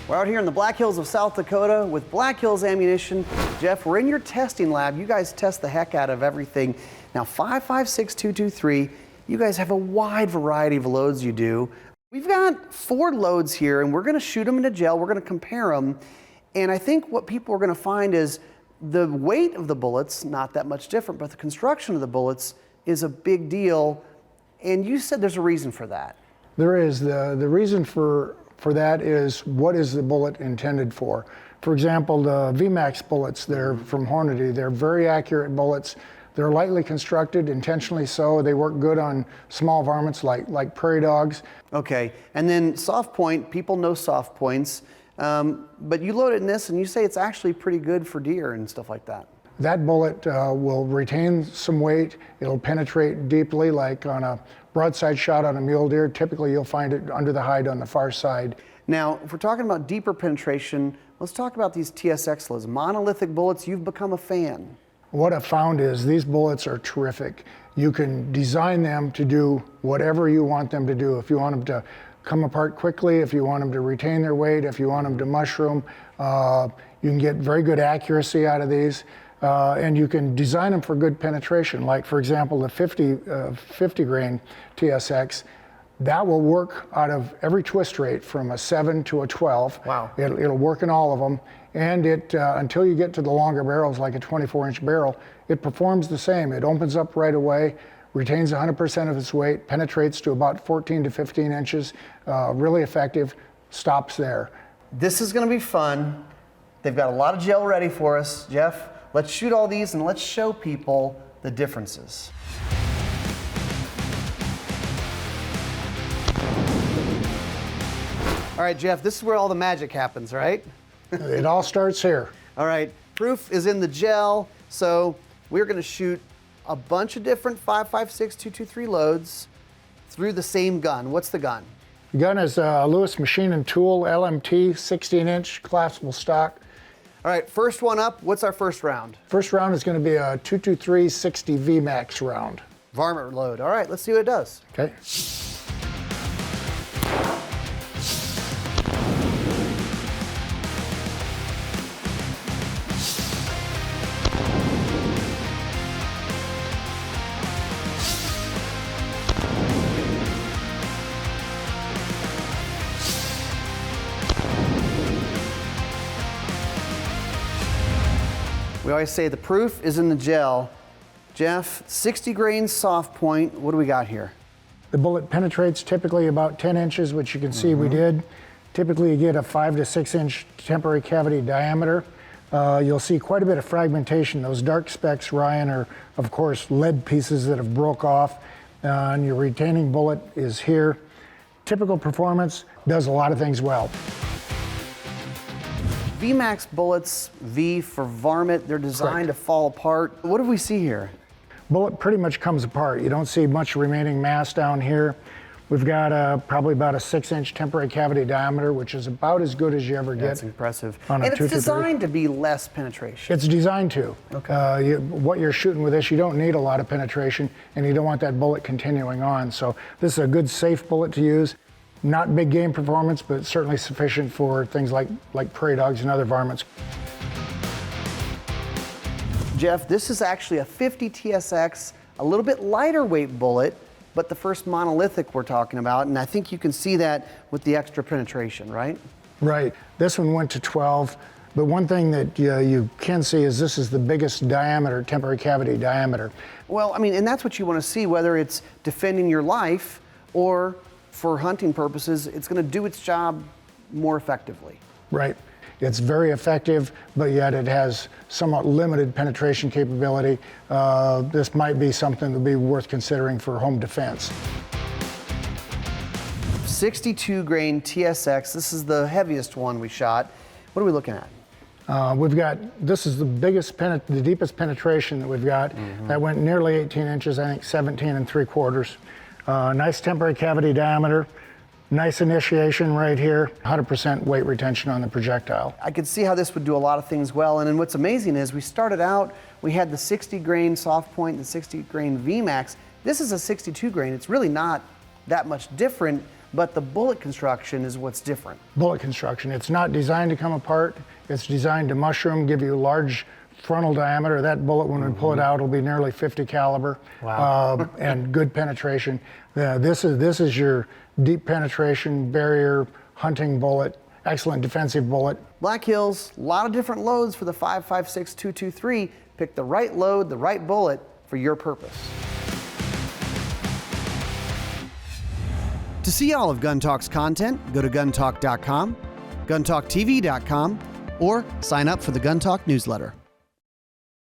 We're out here in the Black Hills of South Dakota with Black Hills Ammunition. Jeff, we're in your testing lab. You guys test the heck out of everything. Now, 5.56.223, you guys have a wide variety of loads you do. We've got 4 loads here, and we're going to shoot them into gel. We're going to compare them. And I think what people are going to find is the weight of the bullets, not that much different, but the construction of the bullets is a big deal. And you said there's a reason for that. There is. The reason for that is, what is the bullet intended for? For example, the VMAX bullets, they're from Hornady. They're very accurate bullets. They're lightly constructed, intentionally so. They work good on small varmints like prairie dogs. Okay, and then soft point, people know soft points, but you load it in this and you say it's actually pretty good for deer and stuff like that. That bullet will retain some weight. It'll penetrate deeply, like on a broadside shot on a mule deer. Typically, you'll find it under the hide on the far side. Now, if we're talking about deeper penetration, let's talk about these TSX loads. Monolithic bullets, you've become a fan. What I've found is these bullets are terrific. You can design them to do whatever you want them to do. If you want them to come apart quickly, if you want them to retain their weight, if you want them to mushroom, you can get very good accuracy out of these. And you can design them for good penetration. Like, for example, the 50 grain TSX, that will work out of every twist rate from a 7 to a 12. Wow. It'll work in all of them. And it until you get to the longer barrels, like a 24-inch barrel, it performs the same. It opens up right away, retains 100% of its weight, penetrates to about 14 to 15 inches, really effective, stops there. This is going to be fun. They've got a lot of gel ready for us. Jeff, let's shoot all these and let's show people the differences. All right, Jeff, this is where all the magic happens, right? It all starts here. All right, proof is in the gel, so we're going to shoot a bunch of different 5.56.223 loads through the same gun. What's the gun? The gun is a Lewis Machine & Tool LMT 16-inch collapsible stock. All right, first one up, what's our first round? First round is going to be a 223 60 VMAX round. Varmint load. All right, let's see what it does. Okay. We always say the proof is in the gel. Jeff, 60 grain soft point, what do we got here? The bullet penetrates typically about 10 inches, which you can see we did. Typically you get a 5 to 6 inch temporary cavity diameter. You'll see quite a bit of fragmentation. Those dark specks, Ryan, are of course lead pieces that have broke off, and your retaining bullet is here. Typical performance, does a lot of things well. VMAX bullets, V for varmint, they're designed to fall apart. What do we see here? Bullet pretty much comes apart. You don't see much remaining mass down here. We've got probably about a 6-inch temporary cavity diameter, which is about as good as you ever get. That's impressive. And it's designed to be less penetration. It's designed to. Okay. What you're shooting with this, you don't need a lot of penetration, and you don't want that bullet continuing on. So this is a good, safe bullet to use. Not big game performance, but certainly sufficient for things like prairie dogs and other varmints. Jeff, this is actually a 50 TSX, a little bit lighter weight bullet, but the first monolithic we're talking about, and I think you can see that with the extra penetration, right? Right. This one went to 12, but one thing that you can see is this is the biggest diameter, temporary cavity diameter. Well, I mean, and that's what you want to see, whether it's defending your life or for hunting purposes, it's going to do its job more effectively. Right. It's very effective, but yet it has somewhat limited penetration capability. This might be something that would be worth considering for home defense. 62 grain TSX, this is the heaviest one we shot. What are we looking at? We've got, this is the biggest, the deepest penetration that we've got. That went nearly 18 inches, I think 17 3/4. Nice temporary cavity diameter, nice initiation right here, 100% weight retention on the projectile. I could see how this would do a lot of things well, and then what's amazing is we started out, we had the 60 grain soft point and the 60 grain VMAX. This is a 62 grain. It's really not that much different, but the bullet construction is what's different. Bullet construction. It's not designed to come apart. It's designed to mushroom, give you large frontal diameter. That bullet, when we pull it out, will be nearly 50 caliber. Wow. And good penetration. This is your deep penetration barrier hunting bullet. Excellent defensive bullet. Black Hills, a lot of different loads for the 5.56 Pick the right load, the right bullet for your purpose. To see all of Gun Talk's content, go to guntalk.com, guntalktv.com, or sign up for the Gun Talk newsletter.